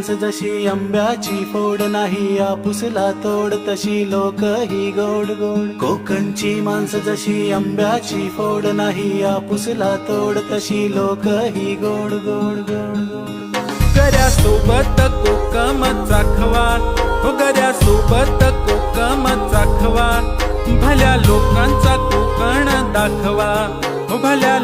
माणसं जशी आंब्याची फोड नाही आपुसला तोड तशी लोक ही गोड गोड। कोकणची माणसं जशी आंब्याची फोड नाही आपुसला तोड तशी लोक ही गोड गोड गोड गोड। गऱ्यासोबत कोकम चाखवा, हो गऱ्यासोबत कोकम चाखवा, भल्या लोकांचा कोकण दाखवा, हो भल्या